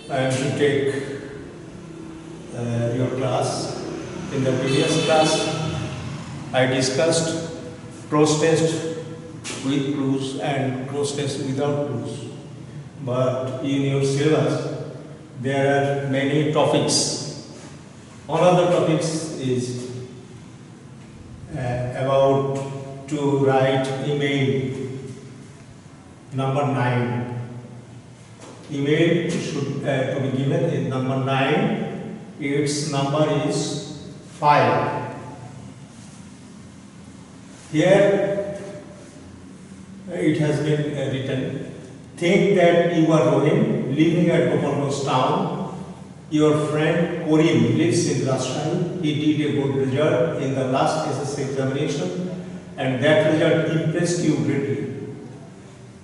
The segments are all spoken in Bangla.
I am to take your class. In the previous class, I discussed prose test with clues and prose test without clues. But in your syllabus, there are many topics. One of the topics is about to write email number 9. Email should to be given in number 9. Its number is 5. Here it has been written, think that you are Rohim living at Gopalganj town. Your friend Korim lives in Rajshahi. He did a good result in the last SSC examination and that result impressed you greatly.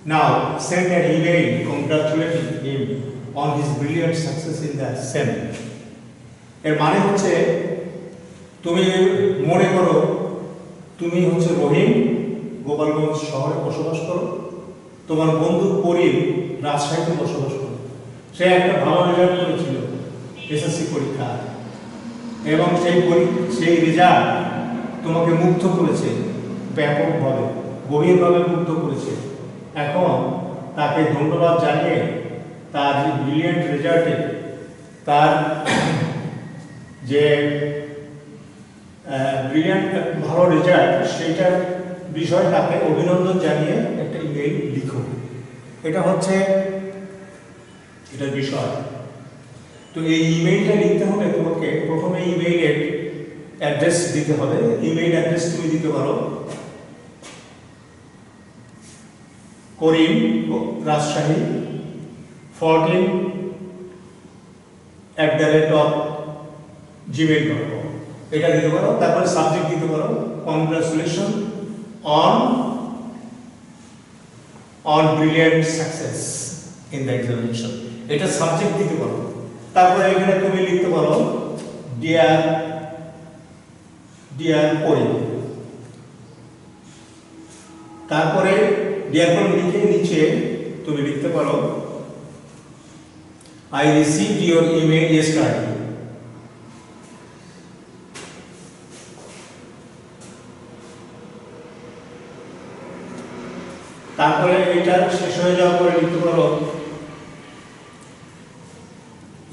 Now send an email congratulating him on his brilliant success in the SEM. এর মানে হচ্ছে তুমি মনে করো তুমি হচ্ছে রহিম গোপালগঞ্জ শহরে বসবাস করো, তোমার বন্ধু করিম রাজশাহীতে বসবাস করে। সে একটা ভালো রেজাল্ট করেছিল এসএসসি পরীক্ষা এবং সেই রেজাল্ট তোমাকে মুগ্ধ করেছে, ব্যাপকভাবে গভীরভাবে মুগ্ধ করেছে। এখন তাকে ধন্যবাদ জানিয়ে তার ব্রিলিয়েন্ট রেজাল্টে তার যে ব্রিলিয়েন্ট ভালো রেজাল্ট সেইটার বিষয়ে তাকে অভিনন্দন জানিয়ে একটা ইমেইল লিখো। এটা হচ্ছে এটার বিষয়। তো এই ইমেইলটা লিখতে হলে তোমাকে প্রথমে ইমেইলের অ্যাড্রেস দিতে হবে। ইমেইল অ্যাড্রেস তুমি দিতে পারো করিম রাজশাহী 14@gmail.com এটা দিতে পারো। তারপরে সাবজেক্ট দিতে পারো congratulation on brilliant success in the examination, এটা সাবজেক্ট দিতে পারো। তারপরে এখানে তুমি লিখতে পারো ডিয়ার করিম। তারপরে ডিয়ার করিম লিখে নিচে তুমি লিখতে পারো I received your email yesterday. তারপরে এটা শেষ হয়ে যাওয়ার পরে লিখতে পারো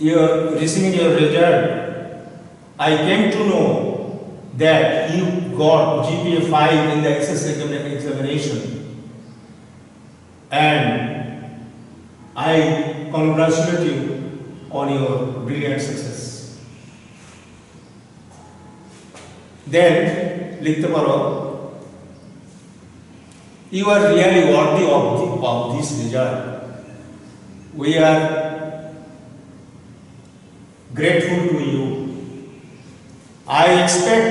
your receiving your result, I came to know that you got GPA 5 in the SSC examination and I congratulate you on your brilliant success. Then লিখতে পারো you are really worthy of this result. We are grateful to you. I expect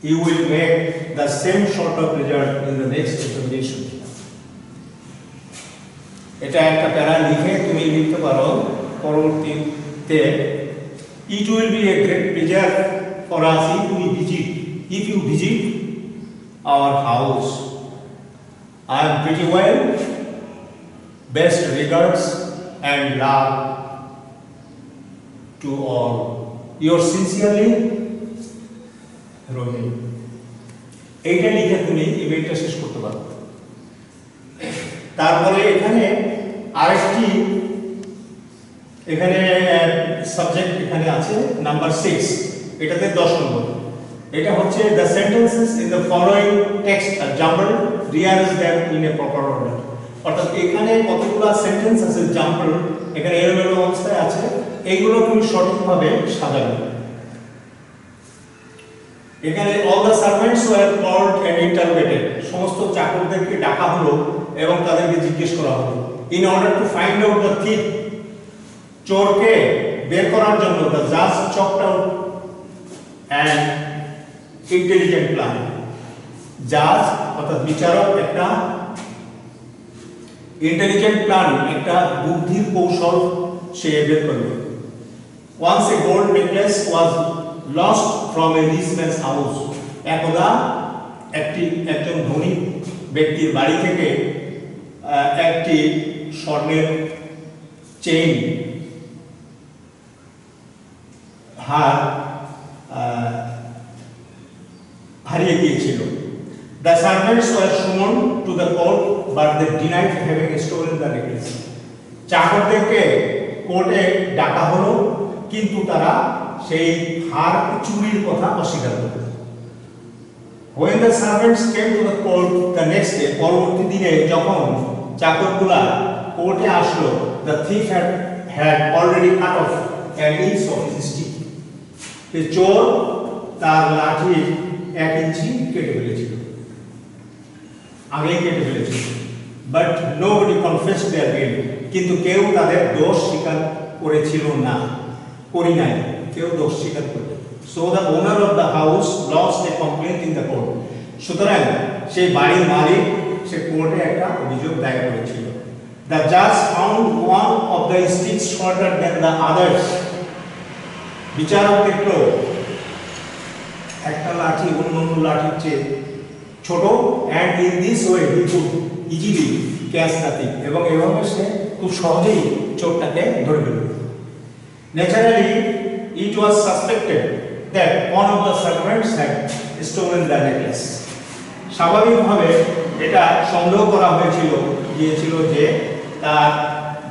you will make the same sort of result in the next examination. এটা একটা প্যারা লিখে তুমি লিখতে পারো পরবর্তীতে it will be a great pleasure for us if you visit our house. I am pretty well. Best regards and love to all. Yours sincerely, Rohim. এইটা লিখে তুমি ইমেইলটা শেষ করতে পারো। তারপরে এখানে আরেকটি এখানে সাবজেক্ট এখানে আছে নাম্বার 6, এটাতে 10 নম্বর। এটা হচ্ছে the sentences in the following text are jumbled, rearrange them in a proper order. অর্থাৎ এখানে কতগুলো সেন্টেন্স আছে জাম্বল, এখানে এলোমেলো অবস্থায় আছে, এইগুলো তুমি সঠিকভাবে সাজাবে। এখানে all the servants were called and interrogated, সমস্ত চাকরদেরকে ডাকা হলো এবং তাদেরকে জিজ্ঞেস করা হলো in order to find out the thief, চোরকে বের করার জন্য the judge chalked out and intelligent plan. জাজ অর্থাৎ বিচারক একটা ইন্টেলিজেন্ট প্ল্যান, একটা বুদ্ধির কৌশল সে বের করবে। Once a gold necklace was lost from a rich man's house. একদা একজন ধনী ব্যক্তির বাড়ি থেকে একটি স্বর্ণের চেইন হারিয়ে গিয়েছিল। The servants were summoned to the court, but they denied having stolen the necklace. চাকরদেরকে কোর্টে ডাকা হলো, কিন্তু তারা সেই হার চুরির কথা অস্বীকার করল। When the servants came to the court the next day, পরবর্তী দিনে যখন চাকরগুলা কোর্টে আসলো, the thief had already cut off an inch of his stick. চোর তার লাঠি 1 ইঞ্চি কেটে ফেলেছিল, আগেই কেটে ফেলেছিল। But nobody confessed their guilt. কিন্তু কেউ তাদের দোষ স্বীকার করেছিল না, কেউ দোষ স্বীকার করে। So the owner of the house lodged a complaint in the court. সুতরাং সেই বাড়ির মালিক সে কোর্টে একটা অভিযোগ দায়ের করেছিল। The judge found one of the sticks shorter than the others. বিচারক দেখলো একটা লাঠি অন্যান্য লাঠির চেয়ে ছোট, and in this way he could easily catch the thief. এবং এভাবে সে খুব সহজেই চোরটাকে ধরে ফেলল। Naturally, it was suspected that one of the servants had stolen the necklace. স্বাভাবিকভাবে এটা সন্দেহ করা গিয়েছিল যে তার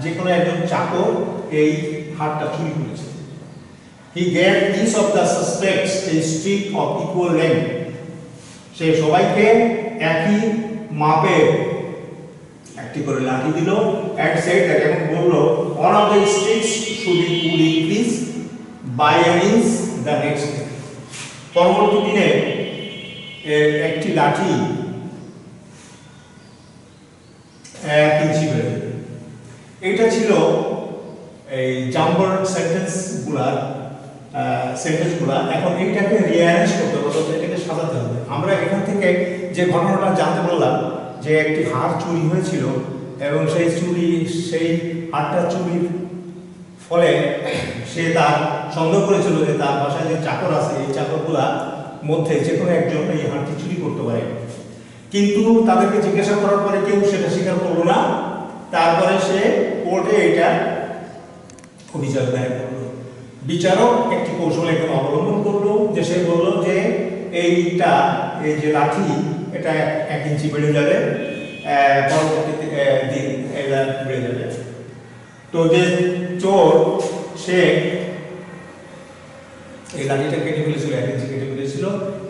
যে কোনো একজন চাকর এই হারটা চুরি করেছে। He gave each of the suspects a stick of equal length. সে সবাইকে একই মাপের একটি করে লাঠি দিল, and said that, এবং বলল, one of the sticks should be increased by an inch the next day. পরবর্তী দিনে একটি লাঠি 1 ইঞ্চি বেড়ে যাবে। এটা ছিল এই জাম্পার সেন্টেন্সগুলা। এখন এইটাকে রিঅ্যারেঞ্জ করতে হবে, এটাকে সাজাতে হবে। আমরা এখান থেকে যে ঘটনাটা জানতে পারলাম যে একটি হার চুরি হয়েছিল, এবং সেই হারটা চুরির ফলে সে তার সন্দেহ করেছিল যে তার বাসায় যে চাকর আছে এই চাকরগুলা মধ্যে যে কোনো একজন এই হারটি চুরি করতে পারে। কিন্তু তাদেরকে জিজ্ঞাসা করার পরে কেউ সেটা স্বীকার করলো না। তারপরে সে কোর্টে এটা অভিযোগ দায়ের করলো। বিচারক একটি কৌশল এখানে অবলম্বন করলো, যে সে বলল যে এই যে লাঠি এটা 1 ইঞ্চি বেড়ে যাবে, পরবর্তী দিন এটা বেড়ে যাবে। তো যে চোর সে এই লাঠিটা কেটে ফেলেছিল, 1 ইঞ্চি কেটে ফেলেছিল।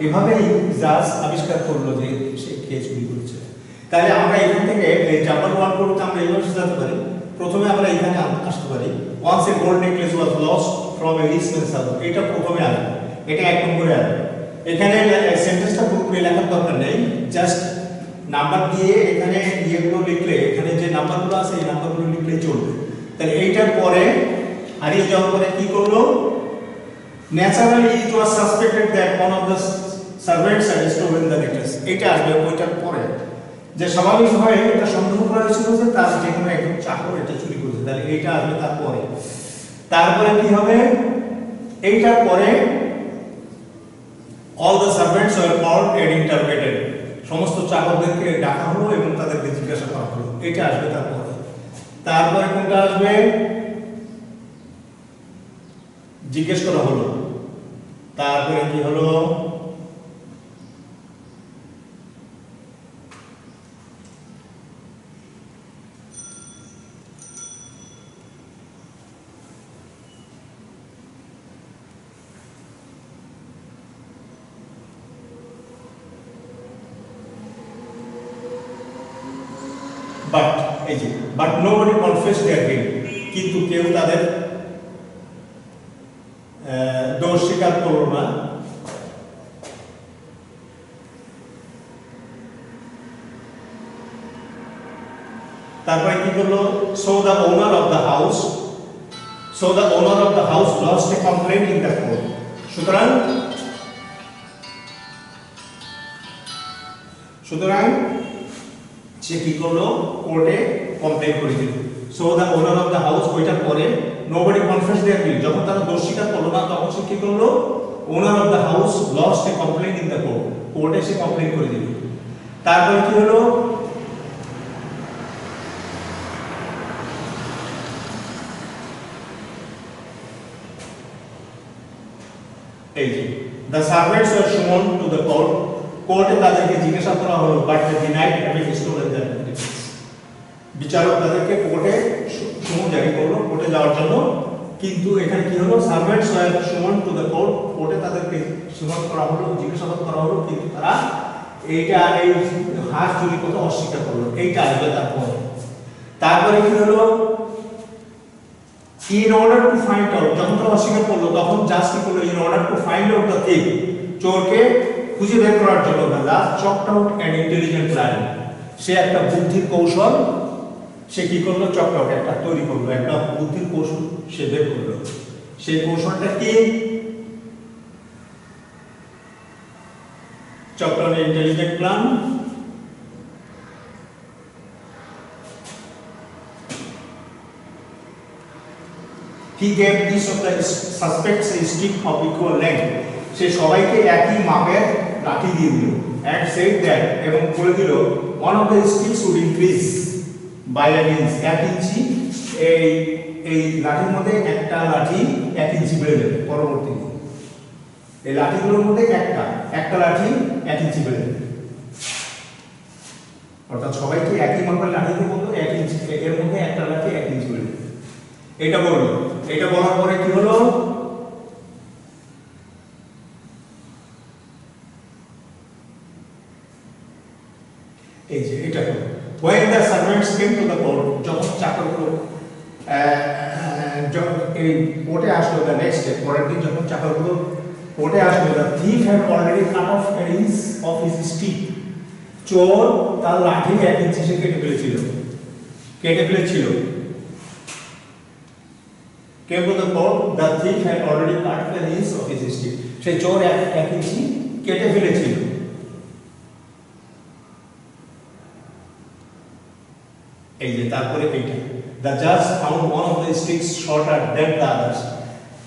এভাবেই জাজ আবিষ্কার করলো যে সে কে চুরি করেছে। তাহলে আমরা এখান থেকে এই জাম্পার ওয়ান করতে আমরা এইভাবে সাজাতে পারি। প্রথমে আমরা এখানে আসতে পারি, once a gold necklace was lost from a rich man's house. এটা প্রথমে আসবে, এটা 1 নম্বরে আসবে। এখানে সেন্টেন্সটা পুরোপুরি লেখার দরকার নেই, জাস্ট নাম্বার দিয়ে এখানে ইয়েগুলো লিখলে, এখানে যে নাম্বারগুলো আছে এই নাম্বারগুলো লিখলেই চলবে। তাহলে এইটার পরে হারিয়ে যাওয়ার পরে কি করলো? Naturally, it was suspected that one of the servants had stolen the necklace. এটা আসবে ওইটার পরে, যে স্বাভাবিকভাবে এটা সন্দেহ করা হয়েছিল যে তার যে কোনো একজন চাকর এটা চুরি করেছে। তাহলে এইটা আসবে তারপরে কি হবে? এইটার পরে all the servants were called and interrogated. সমস্ত চাকরদেরকে ডাকা হলো এবং তাদেরকে জিজ্ঞাসা করা হলো। এটা আসবে তারপরে কোনটা আসবে? জিজ্ঞেস করা হলো। তারপরে কি হলো? But nobody confessed their guilt. কিন্তু কেউ তাদের দোষ স্বীকার করলো না। তারপরে কি করলো? So the owner of the house lodged a complaint in the court. সুতরাং সে কি করলো? কোর্টে কমপ্লেইন করে দিল। So the owner of the house, ওইটার পরে nobody confessed their guilt. যখন তারা দোষ স্বীকার করলো না, তখন সে কি করলো? Owner of the house lodged a complaint in the court. কোর্টে সে কমপ্লেইন করে দিল। তারপরে কি হলো? এই যে the servants were summoned to the court, কোর্টে তাদেরকে জিজ্ঞাসা করা হলো, but they denied having stolen their identities. বিচারক তাদেরকে কোর্টে সমন জারি করলো কোর্টে যাওয়ার জন্য, কিন্তু এখানে কি হলো, servants were summoned to the court, কোর্টে তাদেরকে সমন করা হলো, জিজ্ঞাসাবাদ করা হলো, কিন্তু তারা এইটা এই হাঁস চুরি করতে অস্বীকার করলো। এইটা আসবে তারপরে কি হলো, in order to find out, যখন তারা অস্বীকার করলো তখন জাস্ট কি করলো, in order to find out the thief, চোরকে খুঁজে বের করার জন্য just chalked out an intelligent plan, সে একটা বুদ্ধির কৌশল সে কি করলো, চকড আউট একটা তৈরি করলো, একটা বুদ্ধির কৌশল সে বের করলো। সেই কৌশলটা কি, chalked out intelligent plan. He gave each of the suspects a stick of equal length. সে সবাইকে একই মাপের লাঠি দিয়ে দিল, and said that, এবং বলে দিল, one of the sticks would increase by an inch, 1 ইঞ্চি, এই লাঠির মধ্যে একটা লাঠি 1 ইঞ্চি বেড়ে যাবে পরবর্তীতে, এই লাঠিগুলোর মধ্যে একটা লাঠি 1 ইঞ্চি বেড়ে যাবে, অর্থাৎ সবাইকে একই মাপের লাঠি দিয়ে বলতো 1 ইঞ্চি, এর মধ্যে একটা লাঠি 1 ইঞ্চি বেড়ে যাবে। এটা বললো, এটা বলার পরে কি হলো, এই যে এটা হলো, when the servants came to the court, যখন চাকরগুলো এই কোর্টে আসলো, the next day, পরের দিন যখন চাকরগুলো কোর্টে আসলো, the thief had already cut off an inch of his stick, চোর তার লাঠি 1 ইঞ্চি সে কেটে ফেলেছিল। Came to the court, the thief had already cut an inch of his stick, সে চোর 1 ইঞ্চি কেটে ফেলেছিল। এই যে তারপরে এইটা, the judge found one of the sticks shorter than the others,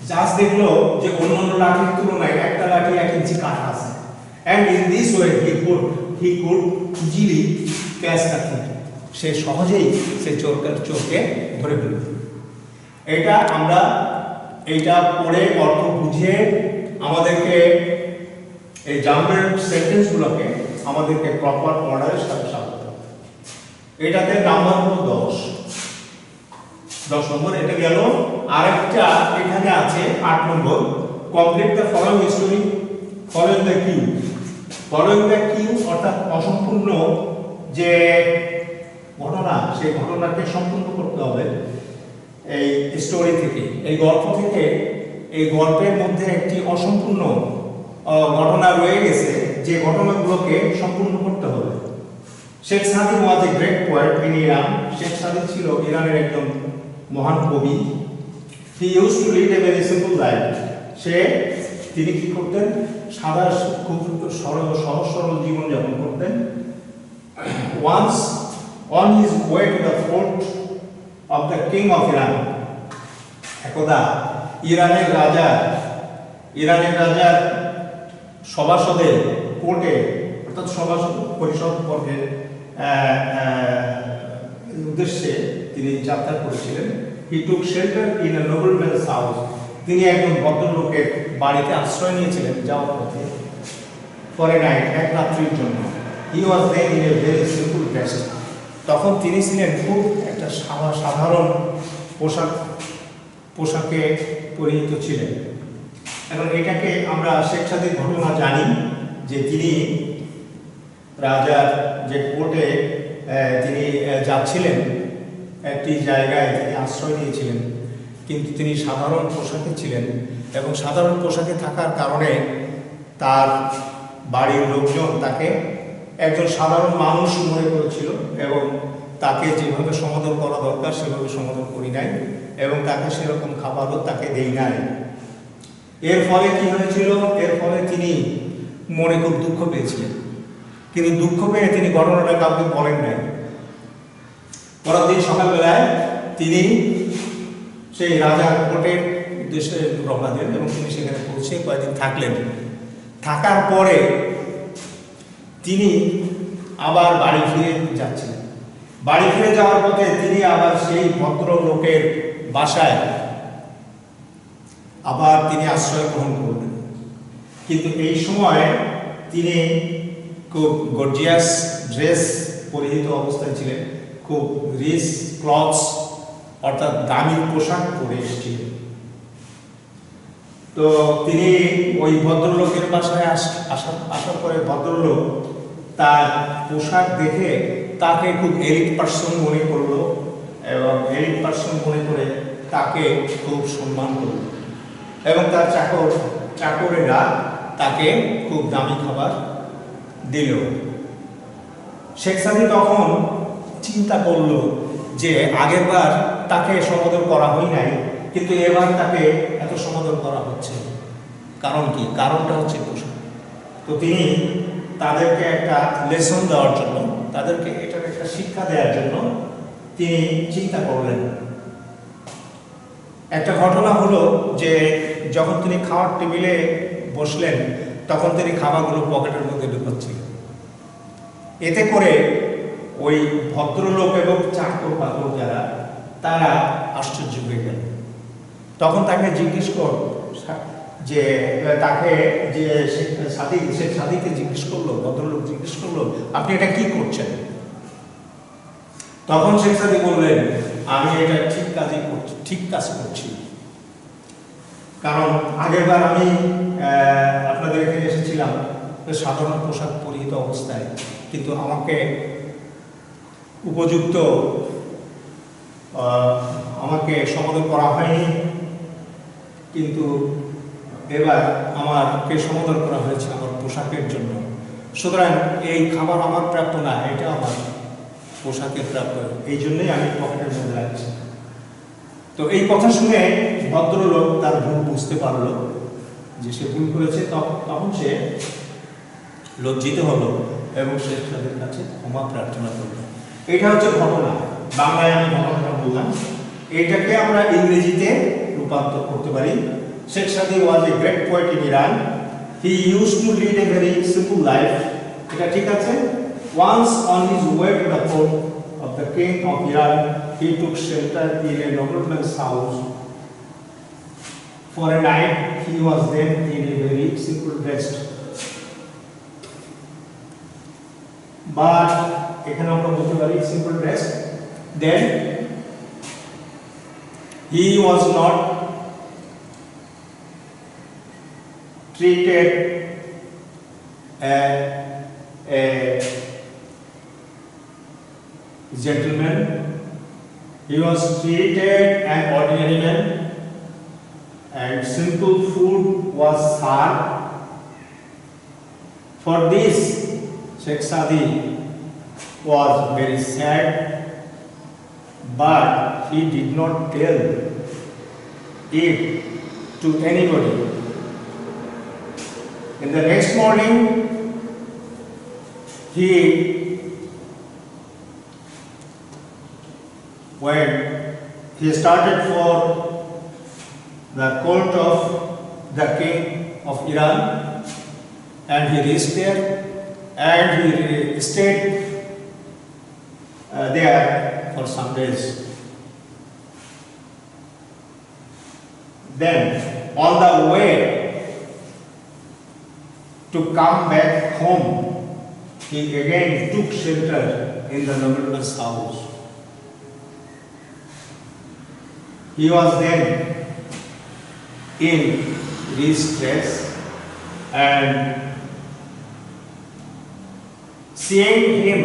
জাজ দেখলো যে অন্যান্য লাঠির তুলনায় একটা লাঠি 1 ইঞ্চি কাটা আছে, and in this way he could easily catch the thief, সে সহজেই সে চোরকে ধরে ফেলল। এটা আমরা এইটা পড়ে অর্থ বুঝে আমাদেরকে এই জাম্পের সেন্টেন্সগুলোকে আমাদেরকে প্রপার অর্ডারের সাথে সাজাতে হবে। এটাতে নাম্বার হলো 10 নম্বর, এটা গেল। আরেকটা এখানে আছে 8 নম্বর, complete the following story following the cue. Following the cue অর্থাৎ অসম্পূর্ণ যে ঘটনা, সেই ঘটনাকে সম্পূর্ণ করতে হবে এই স্টোরি থেকে, এই গল্প থেকে। এই গল্পের মধ্যে একটি অসম্পূর্ণ ঘটনা রয়ে গেছে, যে ঘটনাগুলোকে সম্পূর্ণ করতে হবে। Sheikh Sadi was a great poet in Iran. Sheikh Sadi ছিল ইরানের একজন মহান কবি। He use to lead a very simple life. তিনি কি করতেন, খুব সহজ সরল জীবন যাপন করতেন। Once on his way to the court of the king of Iran, একদা ইরানের রাজার সভাসদের কোর্টে, অর্থাৎ সভাসদ পরিষদ বর্গের উদ্দেশ্যে তিনি যাত্রা করেছিলেন। he took shelter in a nobleman's house, তিনি একজন ভদ্রলোকের বাড়িতে আশ্রয় নিয়েছিলেন যাওয়ার পথে, for a night, এক রাত্রির জন্য। he was then in a very simple dress, তখন তিনি ছিলেন খুব একটা সাধারণ পোশাকে পরিহিত ছিলেন। এখন এটাকে আমরা শেখ সাদির ঘটনা জানি যে তিনি রাজার যে কোর্টে তিনি যাচ্ছিলেন, একটি জায়গায় তিনি আশ্রয় নিয়েছিলেন, কিন্তু তিনি সাধারণ পোশাকে ছিলেন, এবং সাধারণ পোশাকে থাকার কারণে তার বাড়ির লোকজন তাকে একজন সাধারণ মানুষ মনে করেছিল, এবং তাকে যেভাবে সমাদর করা দরকার সেভাবে সমাদর করি নাই, এবং তাকে সেরকম খাবারও তাকে দেই নাই। এর ফলে কি হয়েছিল, এর ফলে তিনি মনে খুব দুঃখ পেয়েছিলেন, কিন্তু দুঃখ পেয়ে তিনি ঘটনাটা কাউকে বলেন নাই। পরের দিন সকালবেলায় তিনি সেই রাজার কোর্টের উদ্দেশ্যে রওনা দেন, এবং তিনি সেখানে পৌঁছে কয়েকদিন থাকলেন। থাকার পরে তিনি আবার বাড়ি ফিরে যাচ্ছিলেন। বাড়ি ফিরে যাওয়ার পথে তিনি আবার সেই ভদ্রলোকের বাসায় আবার তিনি আশ্রয় গ্রহণ করলেন। কিন্তু এই সময় তিনি খুব গর্জিয়াস ড্রেস পরিহিত অবস্থায় ছিলেন, খুব রিচ ক্লথস অর্থাৎ দামি পোশাক পরে এসেছিলেন। তো তিনি ওই ভদ্রলোকের বাসায় আসার পরে ভদ্রলোক তার পোশাক দেখে তাকে খুব এলিট পার্সন মনে করলো এবং এলিট পার্সন মনে করে তাকে খুব সম্মান করল এবং তার চাকরেরা তাকে খুব দামি খাবার দিল। শেখ সাদি তখন চিন্তা করল যে আগেরবার তাকে সমাদর করা হয় নাই, কিন্তু এবার তাকে এত সমাদর করা হচ্ছে, কারণ কি? কারণটা হচ্ছে পোশাক। তো তিনি তাদেরকে একটা লেসন দেওয়ার জন্য, তাদেরকে এটার একটা শিক্ষা দেওয়ার জন্য তিনি চিন্তা করলেন। একটা ঘটনা হলো যে যখন তিনি খাওয়ার টেবিলে বসলেন তখন তিনি খাবারগুলো পকেটের মধ্যে ঢুকাচ্ছিলেন। এতে করে ওই ভদ্রলোক এবং চাকর বাকর যারা তারা আশ্চর্য হয়ে গেল। তখন তাকে জিজ্ঞেস কর যে তাকে যে শেখ সাদিকে জিজ্ঞেস করলো, ভদ্রলোক জিজ্ঞেস করলো, আপনি এটা কি করছেন? তখন শেখ সাদি বললেন, আমি এটা ঠিক কাজ করছি। কারণ আগেরবার আমি আপনাদের এখানে এসেছিলাম সাধারণ পোশাক পরিহিত অবস্থায়, কিন্তু আমাকে উপযুক্ত আমাকে সমাদর করা হয়নি, কিন্তু এবার আমাকে সমাদর করা হয়েছে আমার পোশাকের জন্য। সুতরাং এই খাবার আমার প্রাপ্য না, এটা আমার পোশাকের প্রাপ্য, এই জন্যই আমি পকেটের মধ্যে রাখছি। তো এই কথা শুনে ভদ্রলোক তার ভুল বুঝতে পারলো যে সে ভুল করেছে। তখন সে লজ্জিত হলো এবং সে তাদের কাছে ক্ষমা প্রার্থনা করলো। এটা হচ্ছে ঘটনা। বাংলায় আমি ঘটনাটা বললাম, এটাকে আমরা ইংরেজিতে রূপান্তর করতে পারি। Sheikh Sadi was a great poet in Iran. He used to lead a very simple life. এটা ঠিক আছে? Once on his way to the court of the king of Iran, he took shelter in a nobleman's house. For a night, he was then in a very simple rest. But এখানে আমরা বলতে পারি simple rest. Then he was not treated as a gentleman. He was treated an ordinary man, and simple food was served. For this, Sheikh Sadi was very sad, but he did not tell it to anybody. In the next morning, when he started for the court of the king of Iran, and he reached there, and he stayed there for some days. Then, on the way to come back home, he again took shelter in the nobleman's house. He was then in rich dress, and seeing him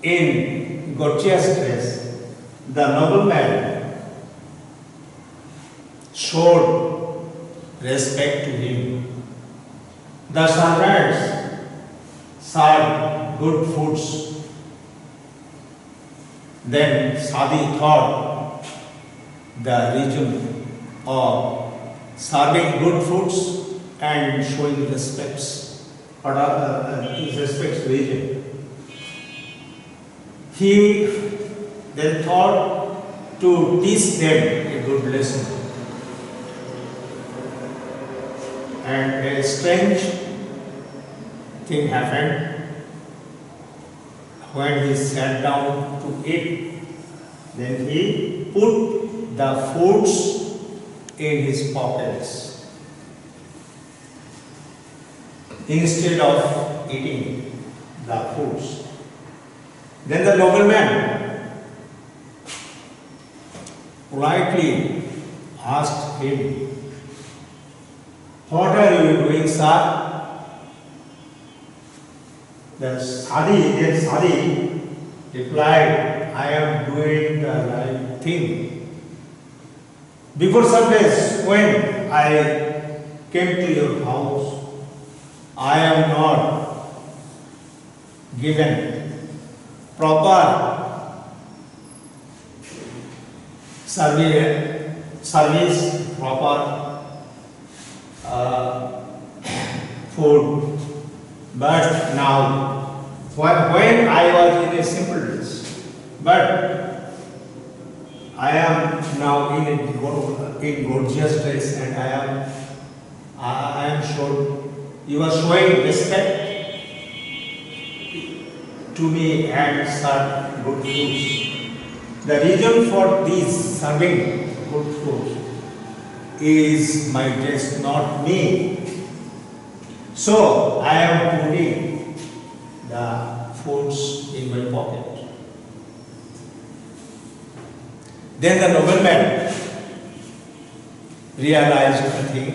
in gorgeous dress, the nobleman showed respect to him. The servants served good foods. Then Sadi thought the reason of serving good foods and showing respects. What are the respects region? He then thought to teach them a good lesson. And a strange thing happened. When he sat down to eat, then he put the foods in his pockets. instead of eating the foods. Then the nobleman politely asked him, "What are you doing, sir?" Then Sadi replied, "I am doing the right thing. Before some days, when I came to your house, I am not given proper service, proper food. But now, when I was in a simple dress, but I am now in gorgeous dress, and I am sure you are showing respect to me and serve good foods. The reason for this serving good food is my dress, not me. So I am putting the foods in my pocket." Then the nobleman realized the thing,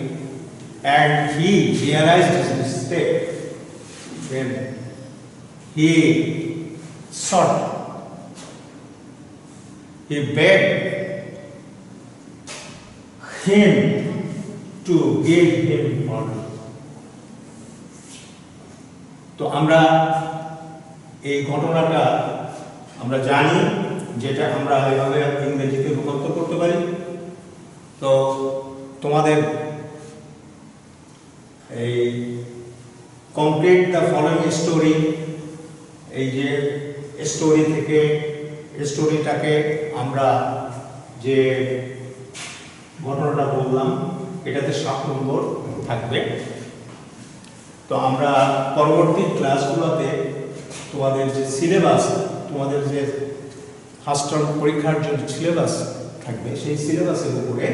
and he realized his mistake when he begged him to give him pardon. তো আমরা এই ঘটনাটা আমরা জানি, যেটা আমরা এভাবে ইংরেজিতে রূপান্তর করতে পারি। তো তোমাদের এই কমপ্লিট দ্য ফলোইং স্টোরি, এই যে স্টোরি থেকে স্টোরিটাকে আমরা যে ঘটনাটা বললাম এটাতে 7 নম্বর থাকবে। তো আমরা পরবর্তী ক্লাসগুলোতে তোমাদের যে সিলেবাস, তোমাদের যে ফার্স্ট টার্ম পরীক্ষার জন্য সিলেবাস থাকবে, সেই সিলেবাসের উপরে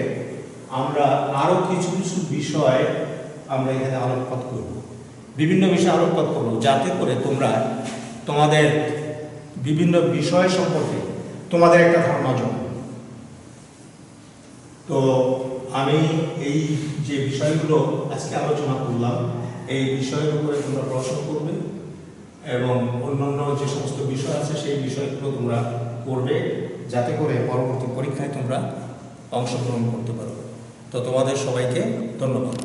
আমরা আরও কিছু কিছু বিষয় আমরা এখানে আলোকপাত করব, বিভিন্ন বিষয়ে আলোকপাত করব, যাতে করে তোমরা তোমাদের বিভিন্ন বিষয় সম্পর্কে তোমাদের একটা ধারণা জন্মায়। তো আমি এই যে বিষয়গুলো আজকে আলোচনা করলাম, এই বিষয়ের উপরে তোমরা পড়াশোনা করবে এবং অন্যান্য যে সমস্ত বিষয় আছে সেই বিষয়গুলো তোমরা করবে, যাতে করে পরবর্তী পরীক্ষায় তোমরা অংশগ্রহণ করতে পারো। তো তোমাদের সবাইকে ধন্যবাদ।